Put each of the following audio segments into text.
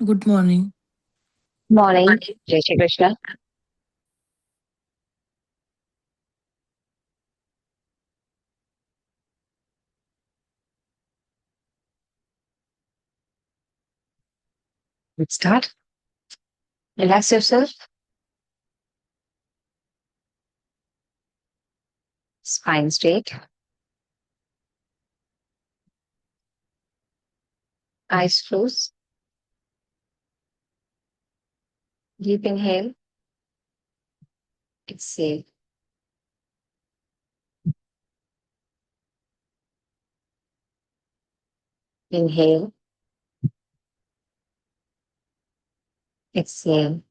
Good morning. Morning. जय Shri Krishna. Let's start. Relax yourself. Spine straight. Eyes closed. Deep inhale. Exhale. Inhale. Exhale.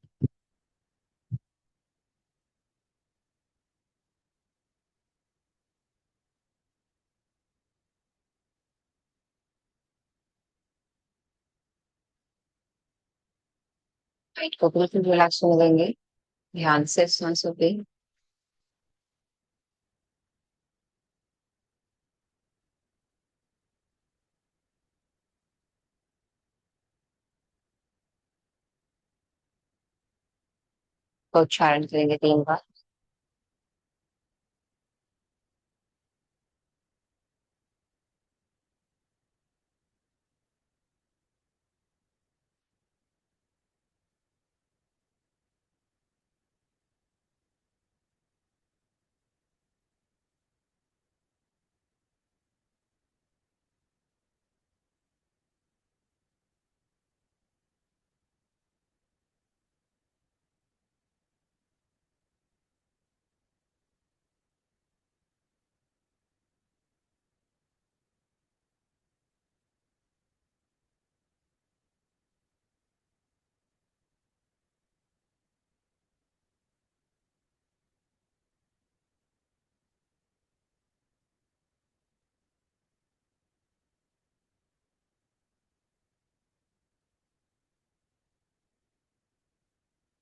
पेट को बिल्कुल relax होने देंगे। ध्यान से सांसों पे का उच्चारण करेंगे 3 बार।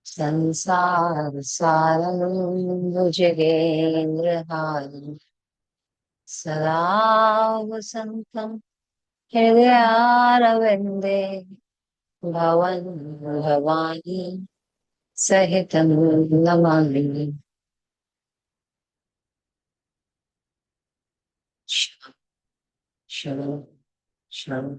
संसार सारं भुजगेन्द्रहारी सदा वसन्तं हृदयारविन्दे भवन् भवानी सहितं Namami. Sure, sure, sure.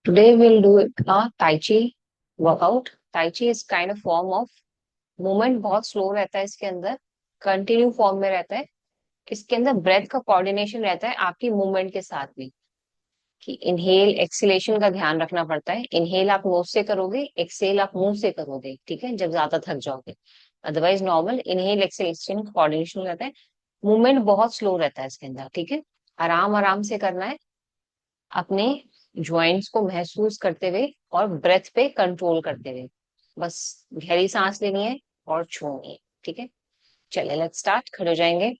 Today we'll do a Tai Chi workout. Tai Chi is kind of form of movement, बहुत स्लो रहता है इसके अंदर, कंटिन्यू फॉर्म में रहता है। इसके अंदर ब्रेथ का कोऑर्डिनेशन रहता है आपकी मूवमेंट के साथ भी, कि इनहेल एक्सलेशन का ध्यान रखना पड़ता है। इनहेल आप नोज से करोगे, एक्सेल आप मुंह से करोगे, ठीक है, जब ज्यादा थक जाओगे। Otherwise normal inhale acceleration coordination रहता है। मूवमेंट बहुत स्लो रहता है इसके अंदर, ठीक है। आराम आराम से करना है, अपने जॉइंट्स को महसूस करते हुए और ब्रेथ पे कंट्रोल करते हुए। बस गहरी सांस लेनी है और छोड़नी है, ठीक है। चलिए लेट्स स्टार्ट। खड़े हो जाएंगे।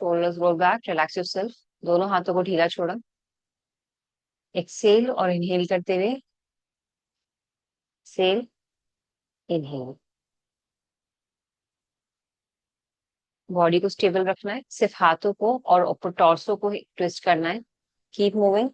Shoulders roll back, relax yourself. दोनों हाथों को ढीला छोड़ा। एक्सेल और इनहेल करते हुए, सेल, इनहेल। बॉडी को स्टेबल रखना है, सिर्फ हाथों को और ऊपर टॉर्सो को ट्विस्ट करना है। Keep moving.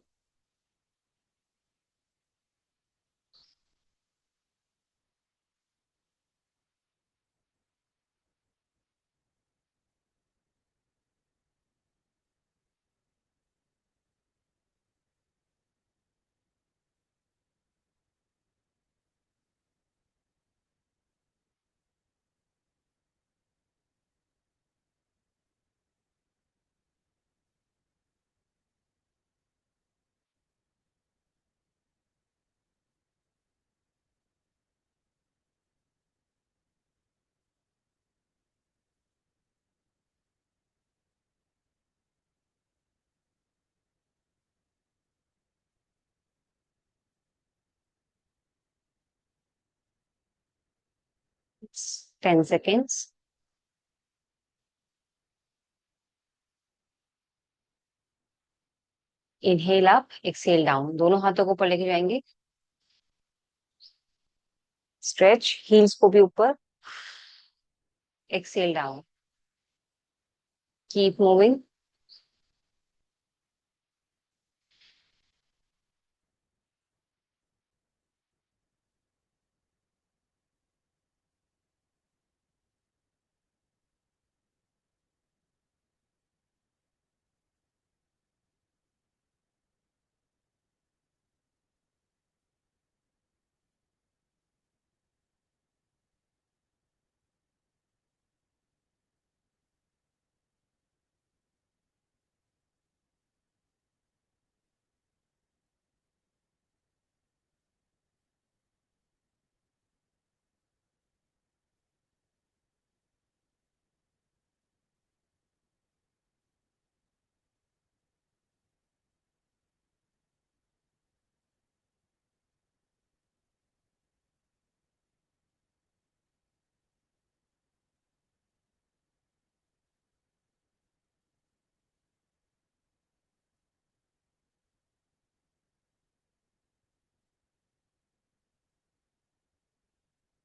10 seconds। Inhale up, exhale down, दोनों हाथों को ऊपर लेके जाएंगे। स्ट्रेच, हील्स को भी ऊपर, exhale down, keep moving.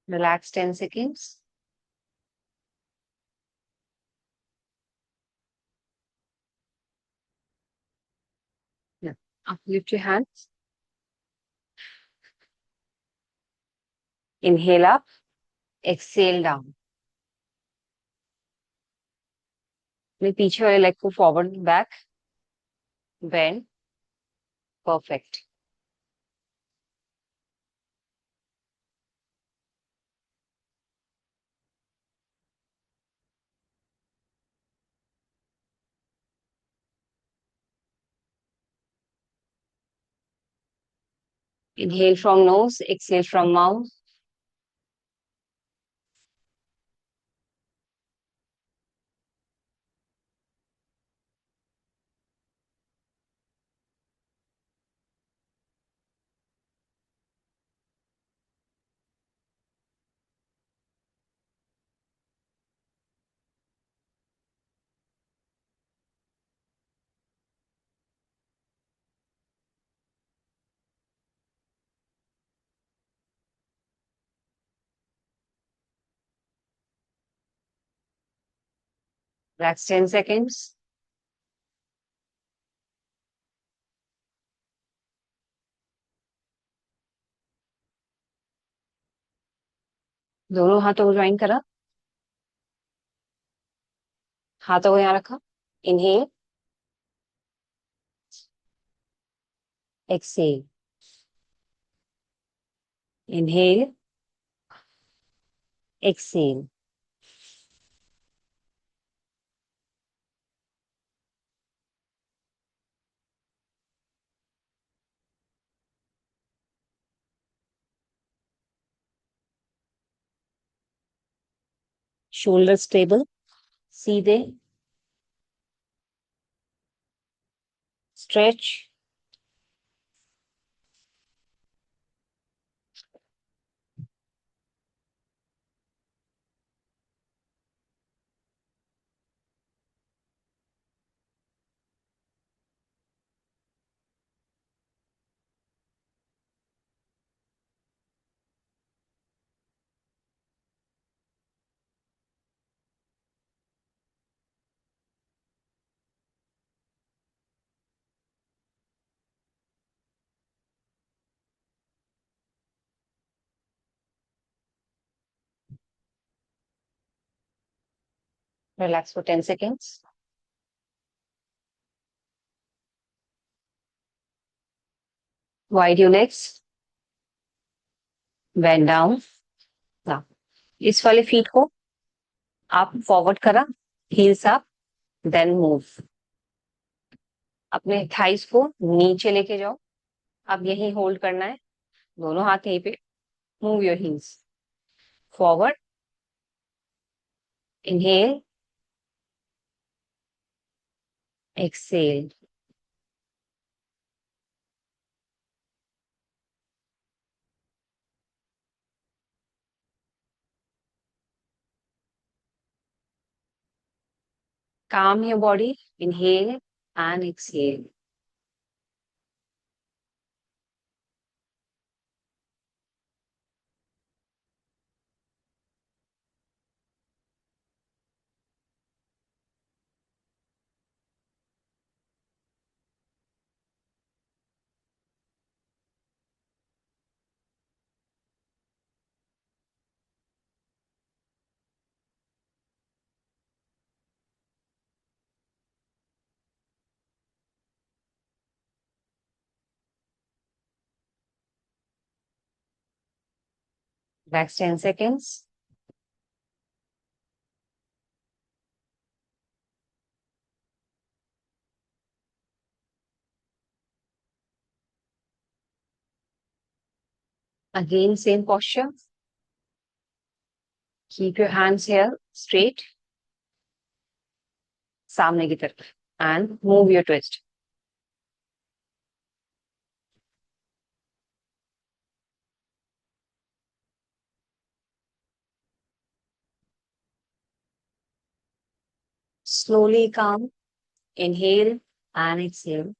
Relax 10 seconds. Yeah. Uplift your hands. Inhale up, exhale down. अपने पीछे वाले लेग को forward back bend, perfect. Inhale from nose, exhale from mouth. Relax 10 seconds. दोनों हाथों को ज्वाइन करा, हाथों को यहाँ रखा। Inhale, exhale, inhale, exhale. Shoulder stable, सीधे। Stretch, relax for 10 seconds. Wide your legs, bend down. Now, इस वाले फीट को आप फॉरवर्ड करा, हील्स अप, देन मूव। अपने थाइस को नीचे लेके जाओ, अब यही होल्ड करना है, दोनों हाथ यहीं पे। Move your heels forward, inhale, exhale. Calm your body, inhale and exhale. Relax 10 seconds. Again, same posture. Keep your hands here straight, सामने की तरफ. And move your twist. Slowly come. Inhale and exhale.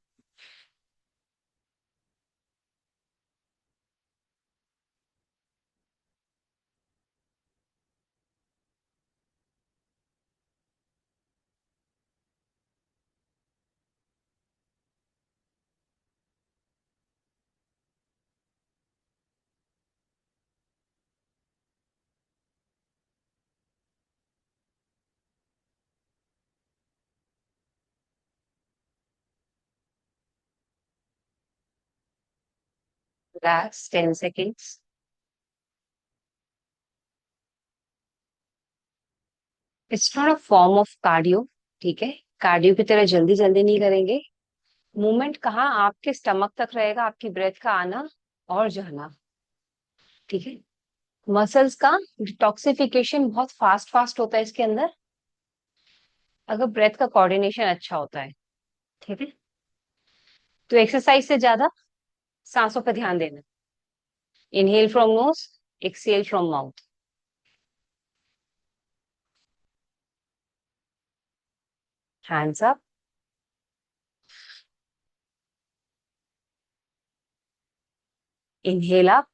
Relax 10 seconds. It's not a form of cardio. ठीक है. Cardio की तरह जल्दी जल्दी नहीं करेंगे. मूवमेंट कहाँ आपके स्टमक तक रहेगा, आपकी ब्रेथ का आना और जाना. ठीक है. मसल्स का डिटॉक्सिफिकेशन बहुत फास्ट फास्ट होता है इसके अंदर, अगर ब्रेथ का कोऑर्डिनेशन अच्छा होता है. ठीक है. तो एक्सरसाइज से ज्यादा सांसों पर ध्यान देना. Inhale from knows, exhale from mouth. Hands up. Inhale up.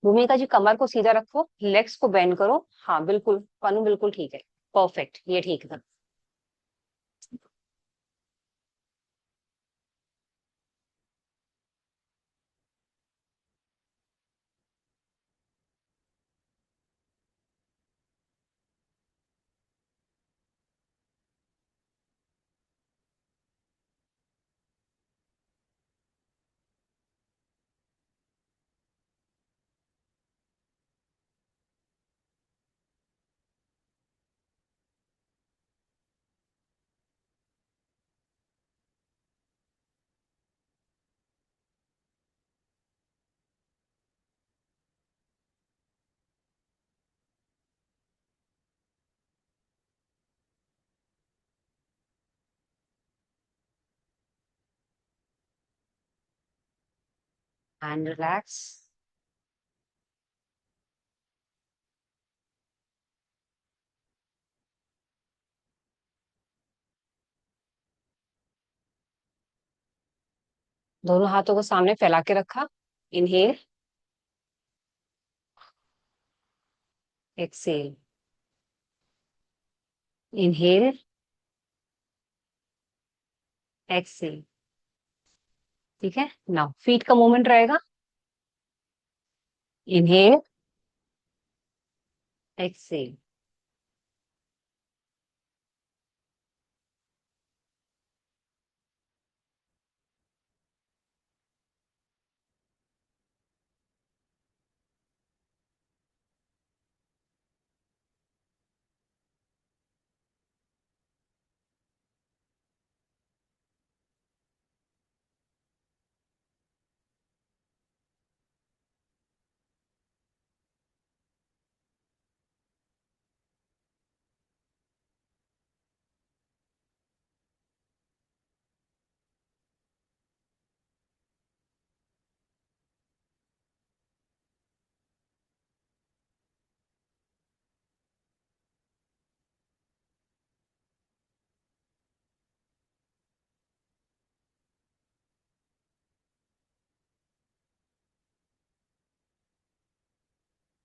भूमिका जी कमर को सीधा रखो, लेग्स को बेंड करो. हाँ बिल्कुल पनु, बिल्कुल ठीक है. परफेक्ट, ये ठीक था. And relax. दोनों हाथों को सामने फैला के रखा. Inhale, exhale. Inhale, exhale. ठीक है. नाउ फीट का मूवमेंट रहेगा. Inhale, exhale.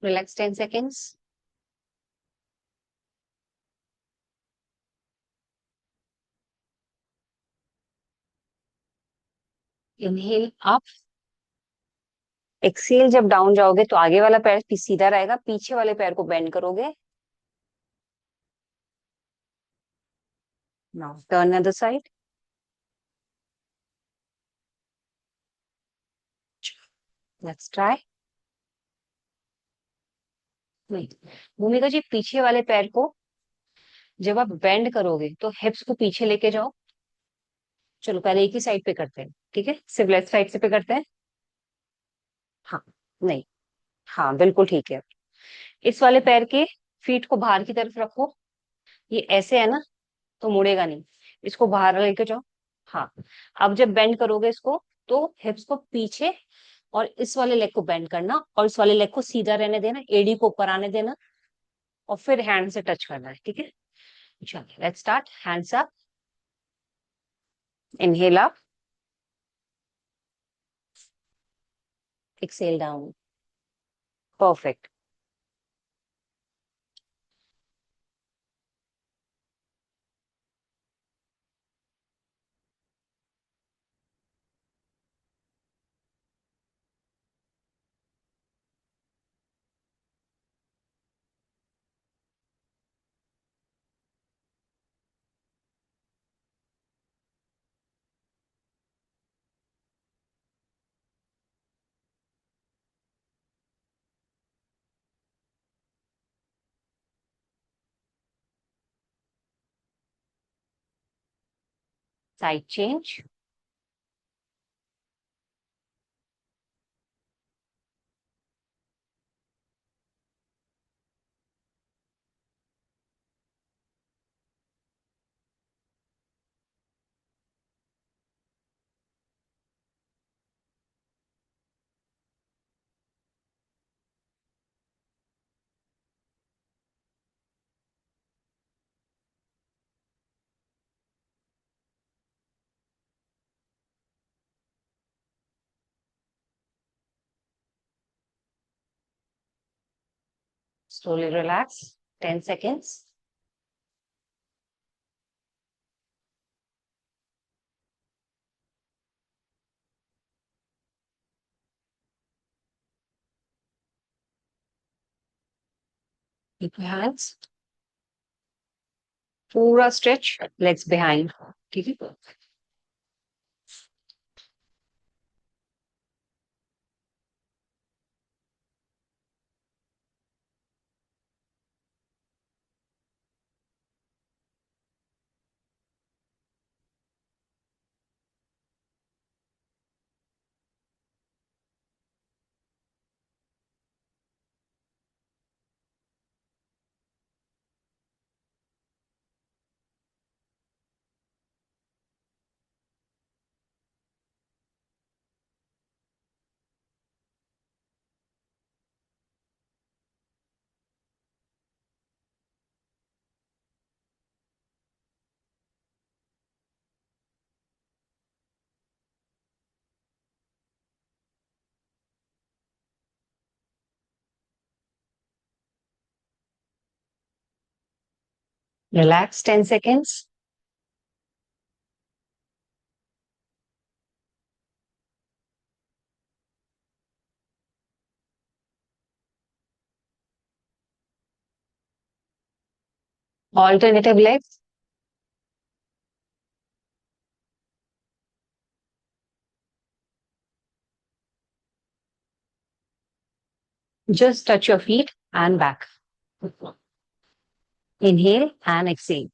Relax 10 seconds. Inhale up. Exhale जब डाउन जाओगे तो आगे वाला पैर सीधा रहेगा, पीछे वाले पैर को बेंड करोगे. Now turn other side. Let's try. नहीं. भूमिका जी, पीछे वाले पैर को जब आप बेंड करोगे तो हिप्स को पीछे लेके जाओ. चलो पहले एक ही साइड पे करते हैं, ठीक है? सिर्फ लेफ्ट साइड से पे करते हैं. हाँ. नहीं. हाँ, बिल्कुल ठीक है. इस वाले पैर के फीट को बाहर की तरफ रखो. ये ऐसे है ना, तो मुड़ेगा नहीं. इसको बाहर लेके जाओ. हाँ. अब जब बेंड करोगे इसको, तो हिप्स को पीछे और इस वाले लेग को बेंड करना और इस वाले लेग को सीधा रहने देना, एडी को ऊपर आने देना और फिर हैंड से टच करना है, ठीक है? चलिए let's start. Hands up. Inhale up. Exhale down. Perfect. Side change. Slowly relax. 10 seconds. Keep your hands. पूरा स्ट्रेच, लेग्स बिहाइंड. ठीक है. Relax 10 seconds. Alternative legs. Just touch your feet and back. Inhale and exhale.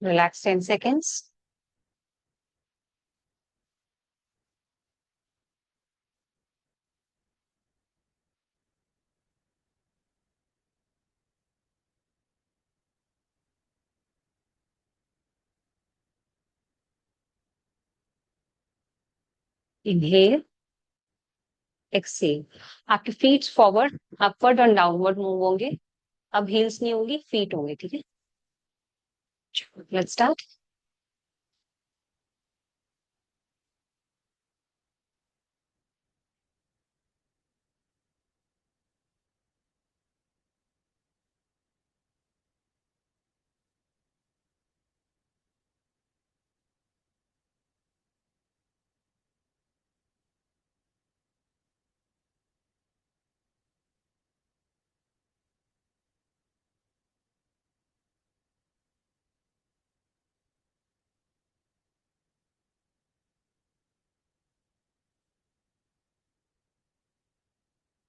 Relax 10 seconds. Inhale, exhale. आपके feet forward, upward और downward move होंगे। अब heels नहीं होंगी, feet होंगे, ठीक है। Let's start.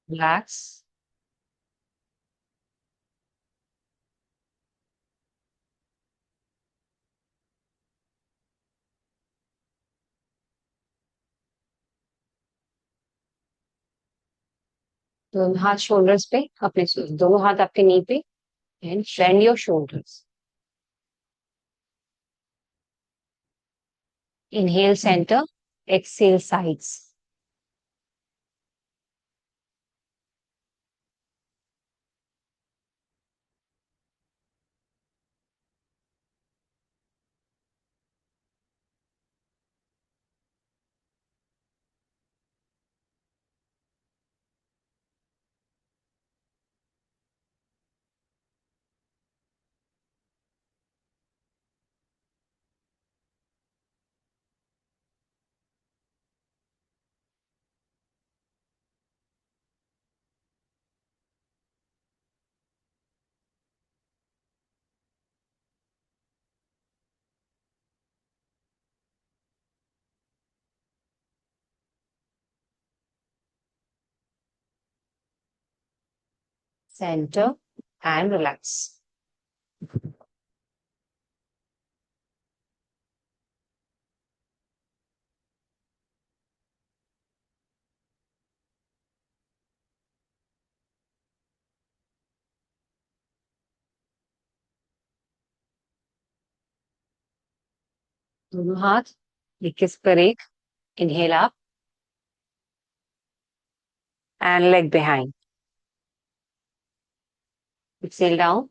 रिलैक्स। दोनों हाथ शोल्डर्स पे, अपने दोनों हाथ आपके नी पे, and bend your shoulders. Inhale centre, exhale sides. Center and relax. दोनों हाथ 21 पर एक। Inhale up and leg behind. Exhale down.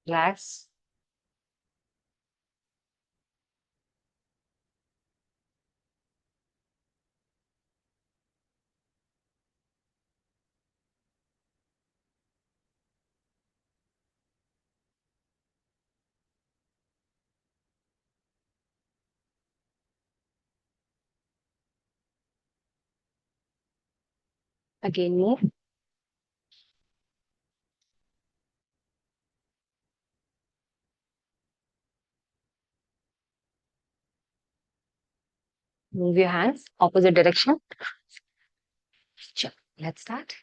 Relax. Again move. Move your hands opposite direction. Sure. Let's start.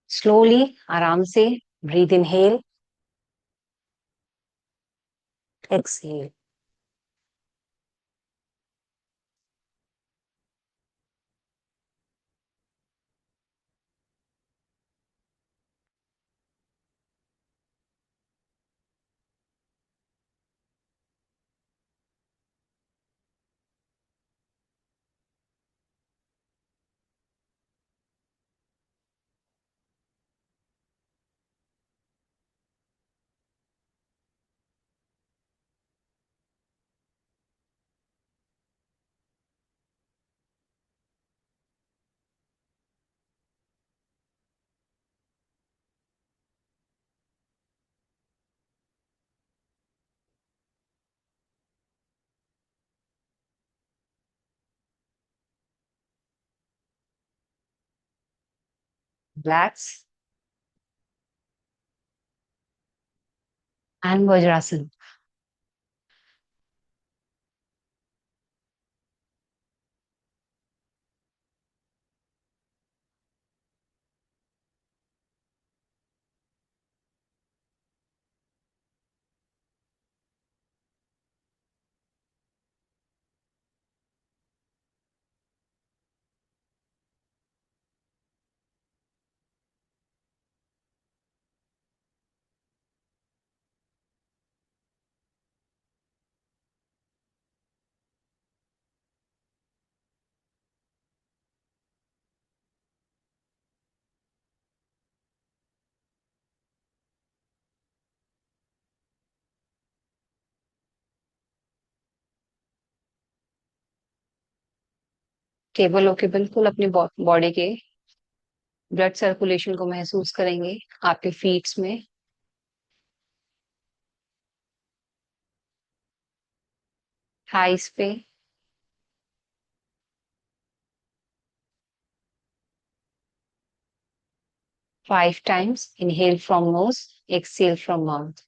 Slowly, आराम से. Breathe inhale, exhale. Relax and vajrasana. Table होके बिल्कुल अपनी body के ब्लड सर्कुलेशन को महसूस करेंगे आपके फीट्स में। थाइस पे। 5 times inhale from nose, exhale from mouth।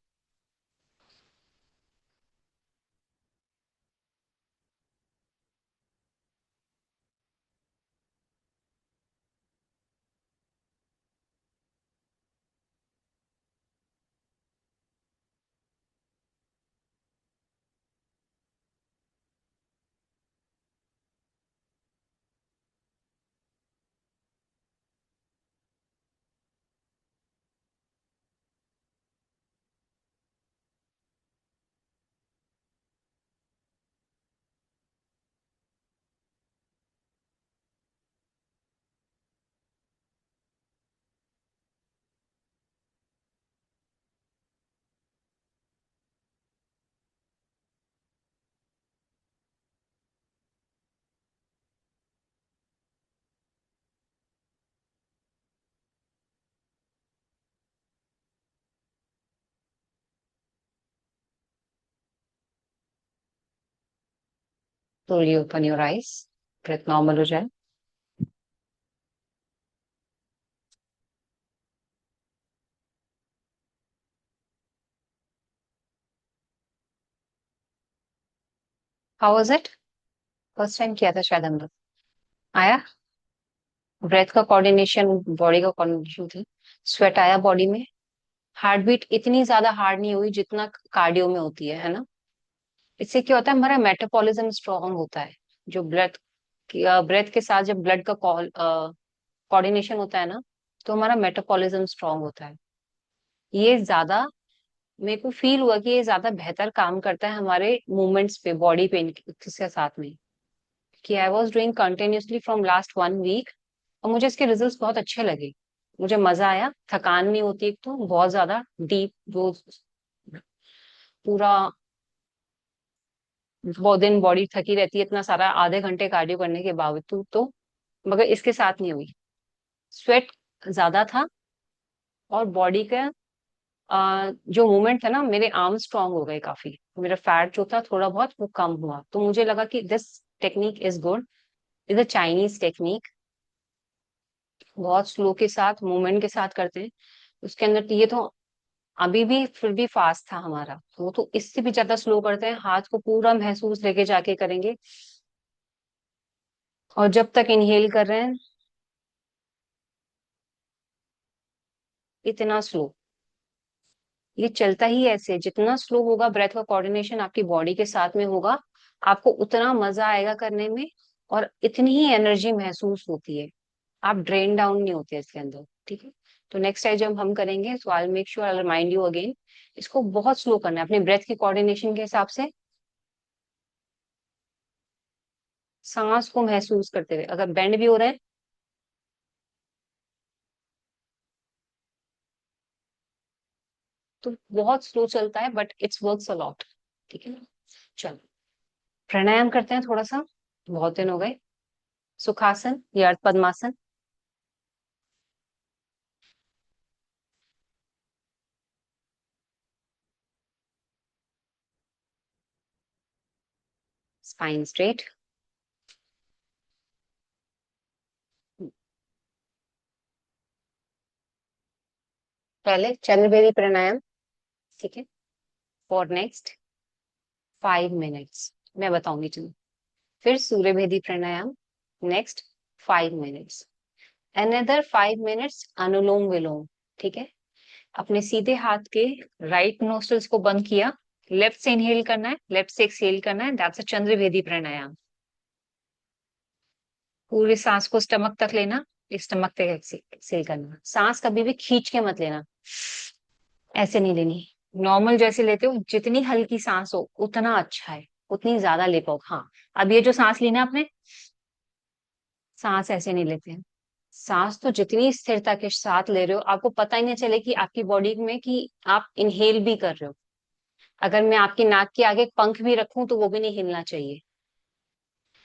Slowly open your eyes, breath normal हो जाए। How was it? First time किया था शायद हम लोग। आया? ब्रेथ का कोऑर्डिनेशन, बॉडी का कोऑर्डिनेशन थी। स्वेट आया बॉडी में। हार्ट बीट इतनी ज्यादा हार्ड नहीं हुई जितना कार्डियो में होती है ना। इससे क्या होता है, हमारा मेटाबॉलिज्म स्ट्रांग होता है। जो ब्लड, ब्रेथ के साथ जब ब्लड का कोऑर्डिनेशन होता है ना, तो हमारा मेटाबॉलिज्म स्ट्रांग होता है। ये ज्यादा, मेरे को फील हुआ कि ये ज्यादा बेहतर काम करता है हमारे मूवमेंट्स पे, बॉडी पेन के साथ में। कि I was doing continuously from last 1 week, और मुझे इसके रिजल्ट्स बहुत अच्छे लगे। मुझे मजा आया, थकान नहीं होती, एक तो बहुत ज्यादा डीप वो पूरा बहुत दिन बॉडी थकी रहती है इतना सारा आधे घंटे कार्डियो करने के बावजूद तो। मगर इसके साथ नहीं हुई। स्वेट ज्यादा था, और बॉडी का जो मूवमेंट था ना, मेरे आर्म स्ट्रांग हो गए काफी। मेरा फैट जो था थोड़ा बहुत वो कम हुआ, तो मुझे लगा कि this technique is good. Is a Chinese technique. बहुत स्लो के साथ, मूवमेंट के साथ करते हैं। उसके अंदर तो ये तो अभी भी फिर भी फास्ट था हमारा, वो तो इससे भी ज्यादा स्लो करते हैं, हाथ को पूरा महसूस लेके जाके करेंगे। और जब तक इनहेल कर रहे हैं, इतना स्लो। ये चलता ही ऐसे, जितना स्लो होगा ब्रेथ का कोऑर्डिनेशन आपकी बॉडी के साथ में होगा, आपको उतना मजा आएगा करने में। और इतनी ही एनर्जी महसूस होती है। आप ड्रेन डाउन नहीं होते इसके अंदर। ठीक है। तो नेक्स्ट टाइम जब हम करेंगे, so I make sure I remind you again. इसको बहुत स्लो करना है अपने ब्रेथ की कोऑर्डिनेशन के हिसाब से। सांस को महसूस करते हुए, अगर बेंड भी हो रहा है तो बहुत स्लो चलता है, but it's works a lot. ठीक है ना? चलो, प्राणायाम करते हैं थोड़ा सा। बहुत दिन हो गए। सुखासन या अर्ध पद्मासन। Spine straight. पहले चंद्रभेदी प्राणायाम, ठीक है, फॉर नेक्स्ट 5 मिनट्स मैं बताऊंगी तुम्हें। फिर सूर्यभेदी प्राणायाम, नेक्स्ट 5 मिनट्स। अनदर 5 मिनट्स अनुलोम विलोम, ठीक है। अपने सीधे हाथ के राइट नोस्ट्रल्स को बंद किया, लेफ्ट से इनहेल करना है, लेफ्ट से एक्सहेल करना है, दैट्स अ चंद्रभेदी प्राणायाम। पूरी सांस को स्टमक तक लेना, स्टमक तक एक्सहेल करना। सांस कभी भी खींच के मत लेना, ऐसे नहीं लेनी। नॉर्मल जैसे लेते हो, जितनी हल्की सांस हो उतना अच्छा है, उतनी ज्यादा ले पाओ। हाँ, अब ये जो सांस लेना आपने, सांस ऐसे नहीं लेते हैं। सांस तो जितनी स्थिरता के साथ ले रहे हो, आपको पता ही नहीं चले कि आपकी बॉडी में कि आप इनहेल भी कर रहे हो। अगर मैं आपकी नाक के आगे पंख भी रखूं तो वो भी नहीं हिलना चाहिए।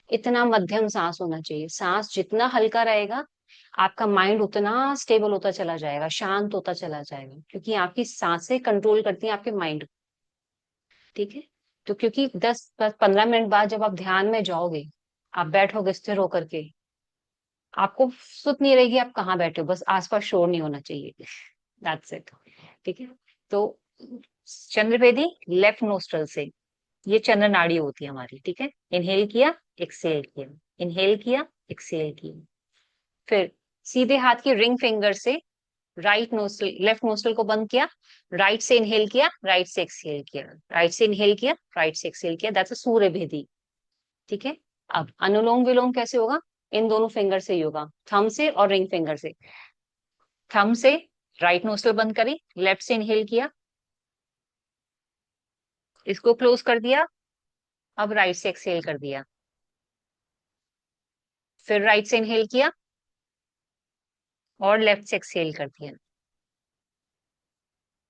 इतना मध्यम सांस होना चाहिए। सांस जितना हल्का रहेगा, आपका माइंड उतना स्टेबल होता चला जाएगा, शांत होता चला जाएगा, क्योंकि आपकी सांसें कंट्रोल करती हैं आपके माइंड को, ठीक है। तो क्योंकि 10-15 मिनट बाद जब आप ध्यान में जाओगे, आप बैठोगे स्थिर होकर के, आपको सुध नहीं रहेगी आप कहाँ बैठे हो, बस आसपास शोर नहीं होना चाहिए। दैट्स इट, ठीक है। तो चंद्रभेदी लेफ्ट नोस्ट्रल से, ये चंद्र नाड़ी होती है हमारी, ठीक है। इनहेल किया, एक्सहेल किया, इनहेल किया, एक्सहेल किया। फिर सीधे हाथ की रिंग फिंगर से राइट नोस्ट्रल, लेफ्ट नोस्ट्रल को बंद किया, राइट से इनहेल किया, राइट से एक्सहेल किया, राइट से इनहेल किया, राइट से एक्सहेल किया, दैट्स अ सूर्य भेदी, ठीक है। अब अनुलोम विलोम कैसे होगा? इन दोनों फिंगर से ही होगा, थंब से और रिंग फिंगर से। थंब से राइट नोस्ट्रल बंद करी, लेफ्ट से इनहेल किया, इसको क्लोज कर दिया, अब राइट से एक्सहेल कर दिया, फिर राइट से इनहेल किया और लेफ्ट से एक्सहेल कर दिया।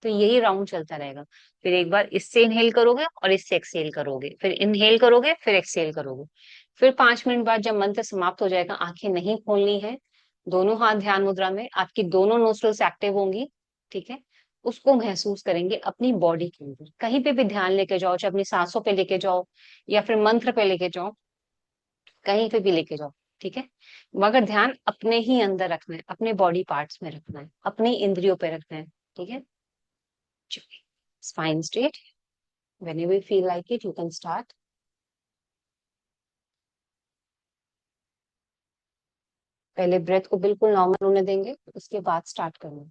तो यही राउंड चलता रहेगा। फिर एक बार इससे इनहेल करोगे और इससे एक्सहेल करोगे, फिर इनहेल करोगे, फिर एक्सहेल करोगे। फिर 5 मिनट बाद जब मंत्र समाप्त हो जाएगा, आंखें नहीं खोलनी है, दोनों हाथ ध्यान मुद्रा में, आपकी दोनों नोस्ट्रल्स एक्टिव होंगी, ठीक है। उसको महसूस करेंगे अपनी बॉडी के अंदर। कहीं पे भी ध्यान लेके जाओ, चाहे अपनी सांसों पे लेके जाओ या फिर मंत्र पे लेके जाओ, कहीं पे भी लेके जाओ, ठीक है। मगर ध्यान अपने ही अंदर रखना है, अपने बॉडी पार्ट्स में रखना है, अपनी इंद्रियों पे रखना है, ठीक है। Spine straight. Whenever you feel like it, you can start. पहले ब्रेथ को बिल्कुल नॉर्मल होने देंगे, उसके बाद स्टार्ट करना।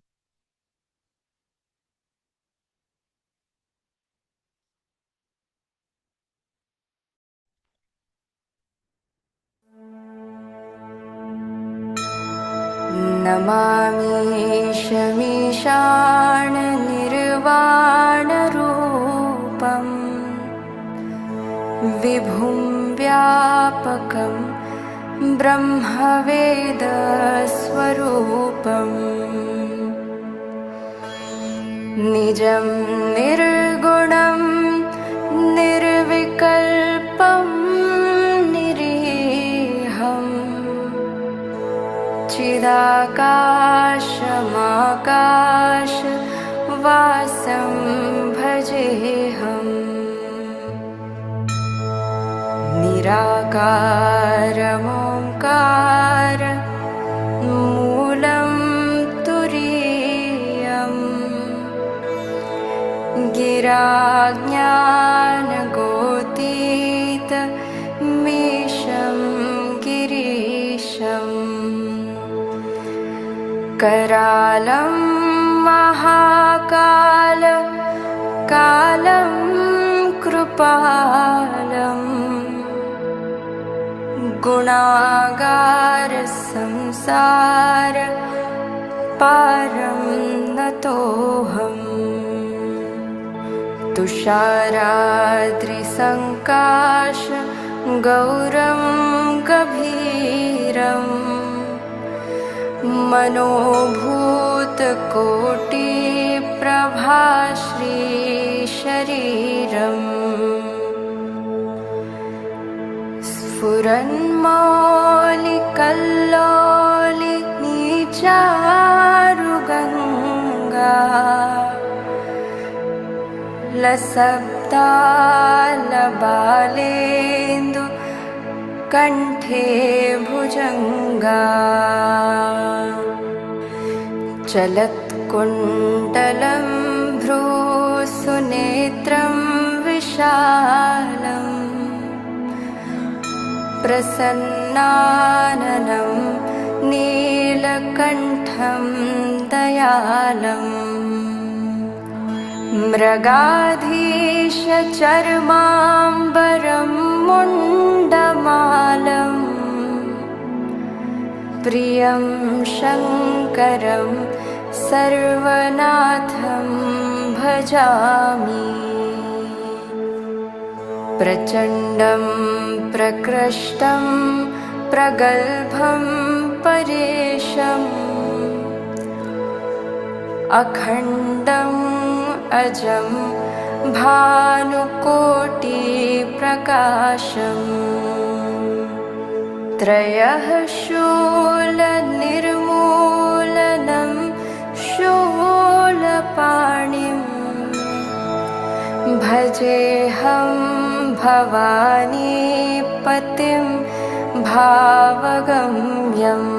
नमामि शमीशान निर्वाणरूपम् विभुं व्यापकं ब्रह्मवेदस्वरूपम् निजं निर्गुणं निर्विकल्पं निरीहम् चिदाकाशमाकाश वासं भजेऽहम् निराकारमोङ्कार मूलं तुरीयम् गिराज्ञानगोतीत मीशं गिरीशम् करालं महाकाल कालं कृपालं गुणागार संसार पारं नतोऽहम् तुषाराद्रिसङ्काश गौरं गभीरम् मनोभूतकोटिप्रभाश्रीशरीरम् स्फुरन्मौलिकल्लोलिनीचारुगङ्गा लसब्दालबालेन्दु कंठे भुजंगा चलत कुण्डलं भ्रूसुनेत्रं विशालम् प्रसन्नाननं नीलकण्ठं दयालम् मृगाधीशचर्माम्बरं मुण्डमालम् प्रियं शङ्करं सर्वनाथं भजामि प्रचण्डं प्रकृष्टं प्रगल्भं परेशम् अखण्डम् अजं भानुकोटिप्रकाशम् त्रयः शूलनिर्मूलनं शूलपाणिम् भजेऽहं भवानीपतिं भावगम्यम्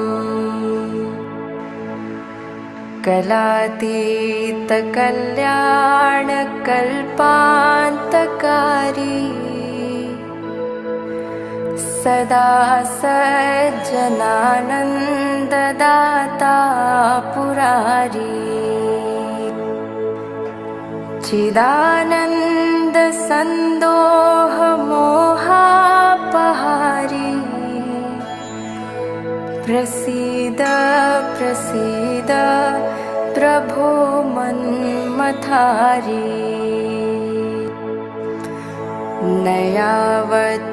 कलातीतकल्याणकल्पान्तकारी सदा सज्जनानन्ददाता पुरारी चिदानन्दसन्दोहमोहापहारी प्रसीद प्रसीद प्रभो मन्मथारी न यावत्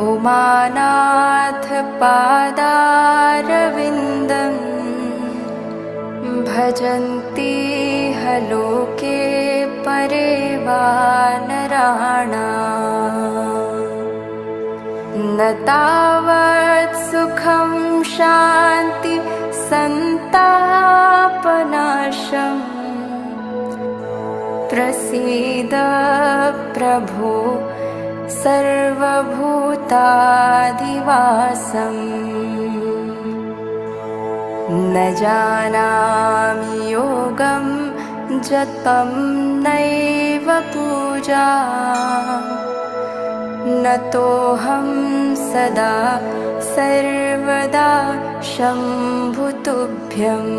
उमानाथ पादारविन्दम् भजन्ति लोके परे वा नराणाम् न तावत् सुखं शान्ति सन्तापनाशम् प्रसीद प्रभो सर्वभूतादिवासम् न जानामि योगं जपं नैव पूजा नतोऽहं सदा सर्वदा शम्भुतुभ्यम्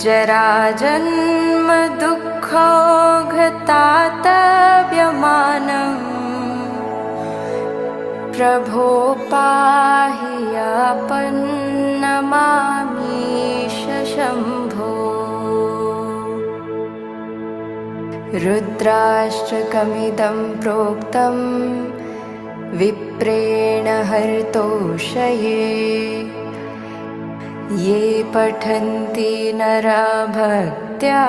जराजन्म दुःखौघतातव्यमानम् प्रभो पाहि यापन्नमामीश शम्भो रुद्राष्टकमिदं प्रोक्तं विप्रेण हर्तोषये ये पठन्ति नरा भक्त्या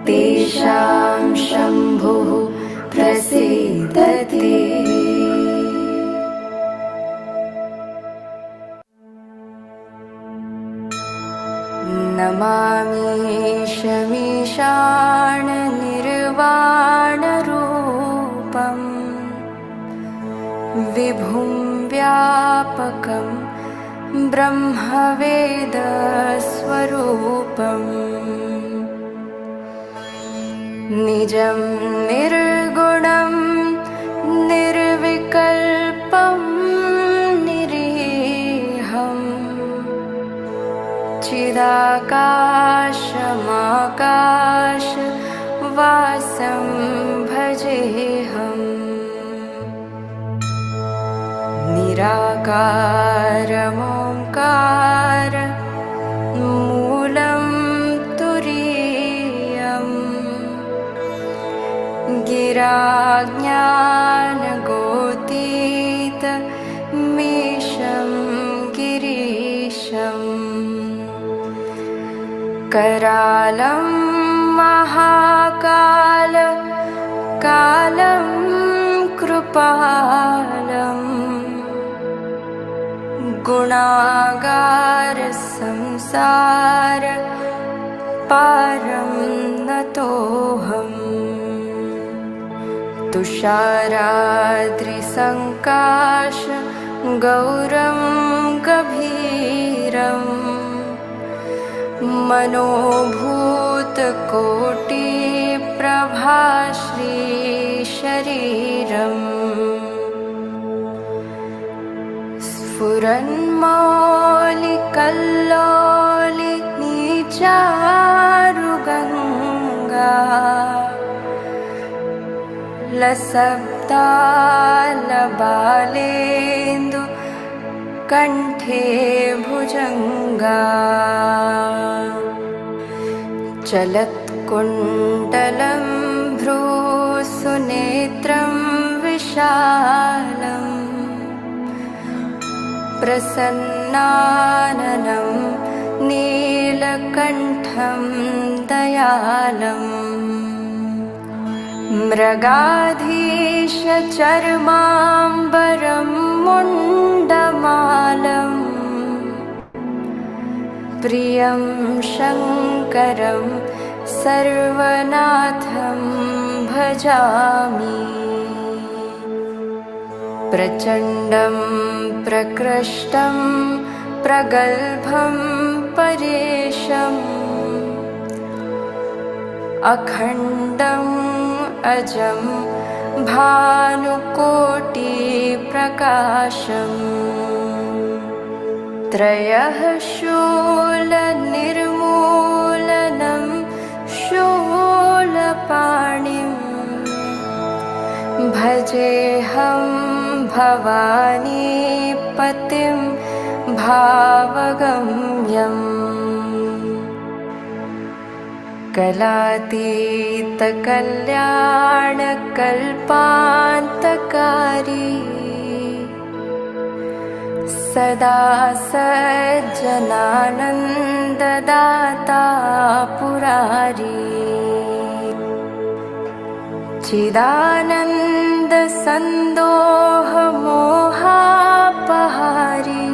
तेषां शम्भुः प्रसीदति नमामीशमीशाननिर्वाणरूपं विभुं व्यापकं ब्रह्मवेदस्वरूपम् निजं निर्गुणं निर्विकल्पं निरीहम् चिदाकाशमाकाशवासं भजेऽहम् निराकारमोङ्कार मूलं तुरीयम् गिराज्ञानगोतीत मीशं गिरीशम् करालं महाकाल कालं कृपालम् गुणागार संसार पारं नतोऽहम् तुषाराद्रिसङ्काश गौरं गभीरम् मनोभूतकोटिप्रभाश्री शरीरम् स्फुरन्मौलिकल्लोलिनीचारुगङ्गा लसब्दालबालेन्दु कण्ठे भुजङ्गा चलत्कुण्डलं भ्रूसुनेत्रं विशालम् प्रसन्नाननं नीलकण्ठं दयालम् मृगाधीशचर्माम्बरं मुण्डमालम् प्रियं शङ्करं सर्वनाथं भजामि प्रचण्डं प्रकृष्टं प्रगल्भं परेशम् अखण्डम् अजं भानुकोटिप्रकाशम् त्रयः शूलनिर्मूलनं शूलपाणिं भजेऽहं भवानीपतिं भावगम्यम् कलातीतकल्याणकल्पान्तकारी सदा सज्जनानन्ददाता पुरारी चिदानन्दसन्दोहमोहापहारी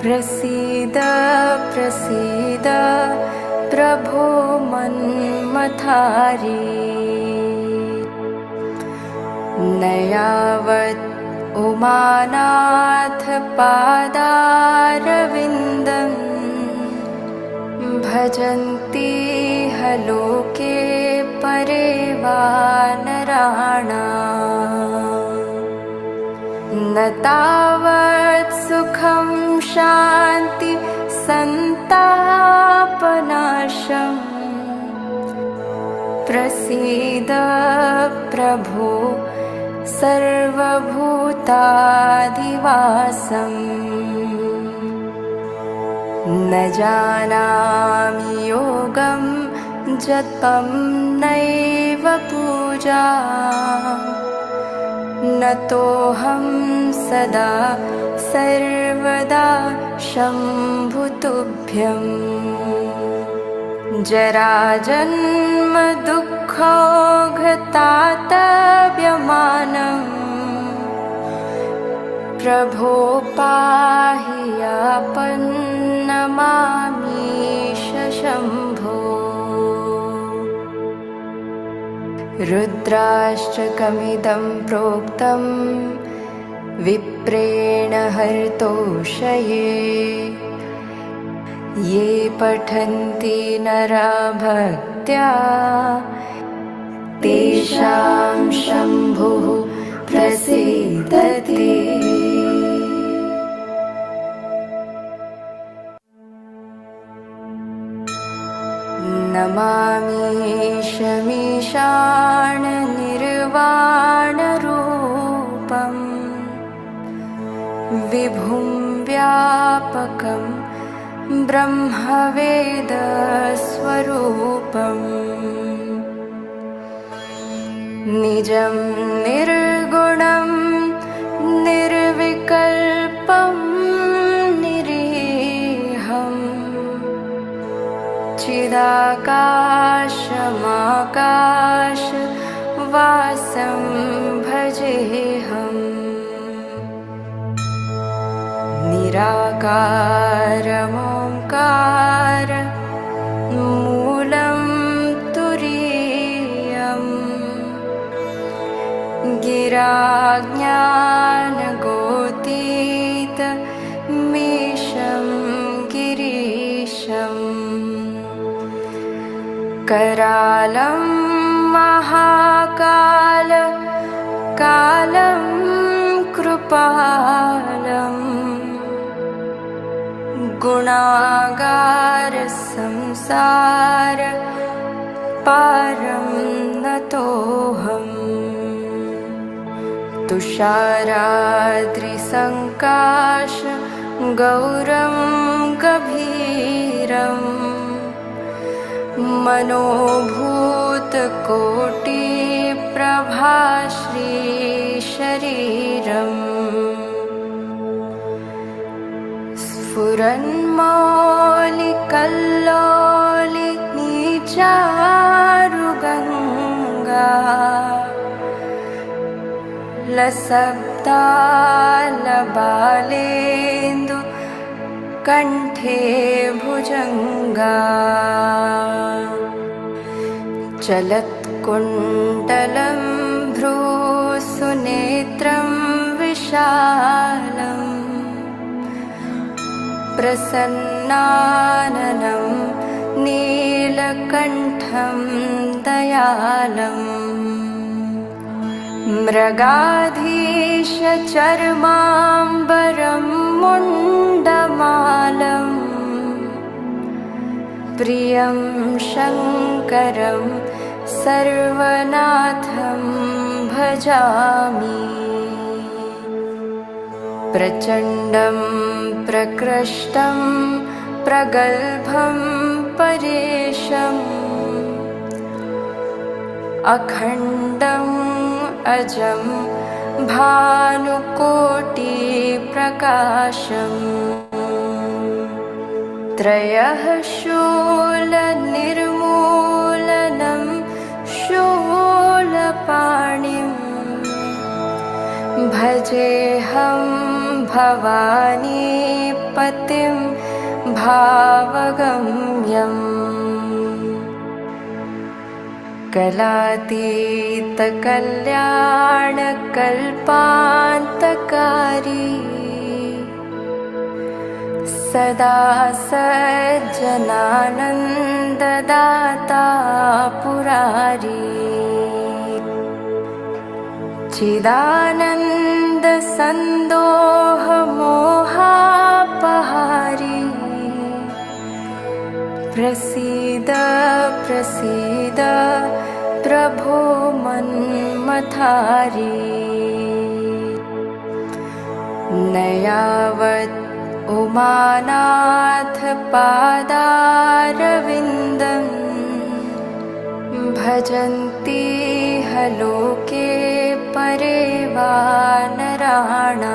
प्रसीद प्रसीद प्रभो मन्मथारी न यावत् उमानाथ पादारविन्दं भजन्ति लोके परे वा नराणाम् न तावत् सुखं शान्ति सन्तापनाशम् प्रसीद प्रभो सर्वभूतादिवासम् न जानामि योगं जपं नैव पूजा नतोऽहं सदा सर्वदा शम्भुतुभ्यम् जराजन्म दुःखौघतातव्यमानम् प्रभो पाहि यापन्नमामीश शम्भो रुद्राष्टकमिदं प्रोक्तं विप्रेण हर्तोषये ये पठन्ति नरा भक्त्या तेषां शम्भुः प्रसीदति। नमामीशमीशान निर्वाणरूपम् विभुं व्यापकं ब्रह्मवेदस्वरूपम् निजं निर्गुणं निर्विकल्पं निरीहम् चिदाकाशमाकाशवासं भजेऽहम् निराकारमोङ्कार मूलं तुरीयम् गिराज्ञानगोतीतमीशं गिरीशम् करालं महाकाल कालं कृपालम् गुणागार संसार पारं नतोऽहम् तुषाराद्रिसङ्काश गौरं गभीरम् मनोभूतकोटिप्रभाश्रीशरीरम् स्फुरन्मौलिकल्लोलिनीचारुगङ्गा लसब्दालबालेन्दु कण्ठे भुजङ्गा चलत्कुण्डलं भ्रूसुनेत्रं विशालम् प्रसन्नाननं नीलकण्ठं दयालम् मृगाधीशचर्माम्बरं मुण्डमालम् प्रियं शङ्करं सर्वनाथं भजामि प्रचण्डं प्रकृष्टं प्रगल्भं परेशम् अखण्डम् अजं भानुकोटिप्रकाशम् त्रयः शूलनिर्मूलनं शूलपाणिम् भजेऽहं भवानी पतिं भावगम्यम् कलातीतकल्याणकल्पान्तकारी सदा सज्जनानन्ददाता पुरारी चिदानन्दसन्दोहमोहापहारी प्रसीद प्रसीद प्रभो मन्मथारी न यावत् उमानाथ पादारविन्दम् भजन्ति लोके परे वा नराणाम्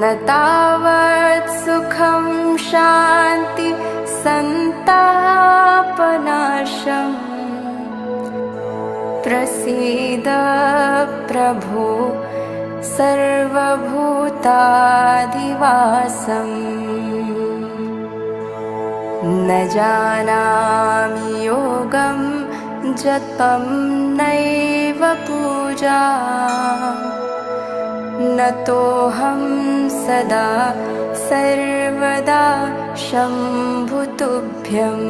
न तावत् सुखं शान्ति सन्तापनाशम् प्रसीद प्रभो सर्वभूताधिवासम् न जानामि योगं जपं नैव पूजा नतोऽहं सदा सर्वदा शम्भुतुभ्यम्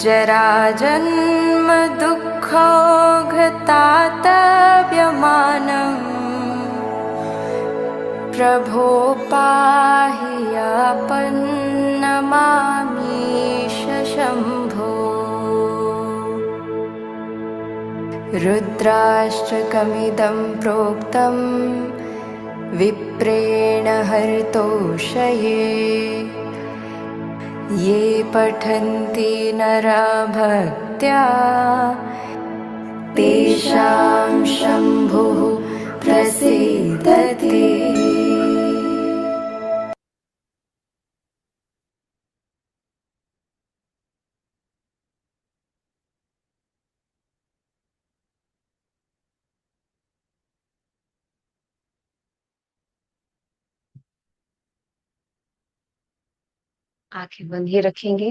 जराजन्म दुःखौघतातव्यमानम् प्रभो पाहि यापन्नमामीश शम्भो रुद्राष्टकमिदं प्रोक्तं विप्रेण हरितोषये ये पठन्ति नरा भक्त्या तेषां शम्भुः प्रसीदति। आंखें बंद ही रखेंगे,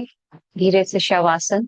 धीरे से शवासन।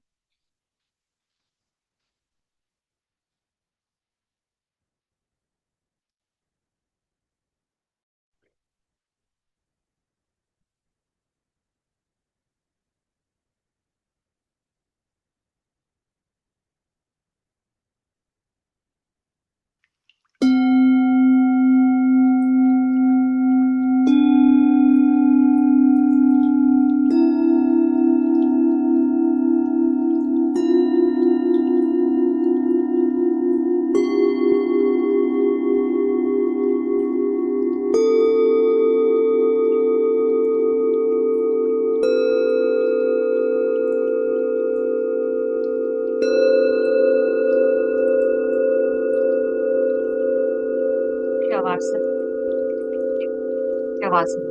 शवासन। शवासन।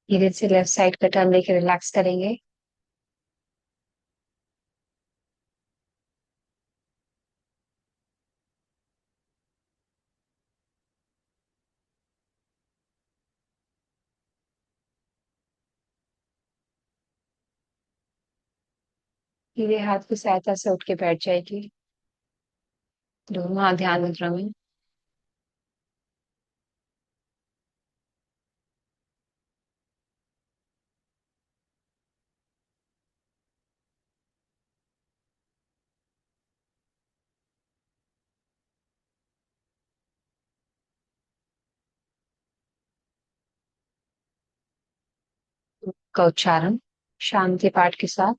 धीरे से लेफ्ट साइड का टर्न लेके रिलैक्स करेंगे। धीरे हाथ की सहायता से उठ के बैठ जाएगी। दोनों हाथ ध्यान मुद्रा में। का उच्चारण शांति पाठ के साथ।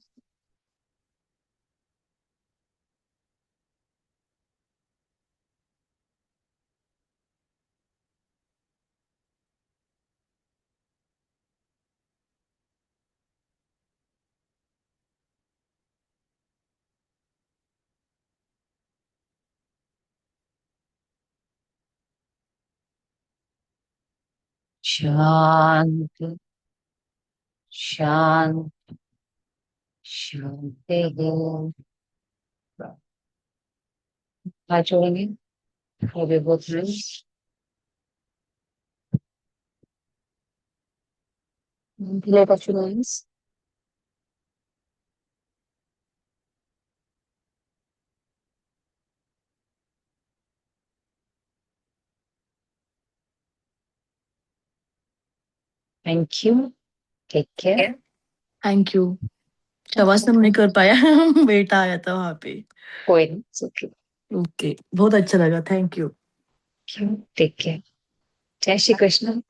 शांति। शांत। शांति है। हाथ जोड़ेंगे। वो बहुत late experience. Thank you, take care. Thank you. शवासनम नहीं कर पाया बेटा आया था वहां पे। कोई नहीं, ओके, ओके, बहुत अच्छा लगा, थैंक यू। Take care. जय श्री कृष्ण।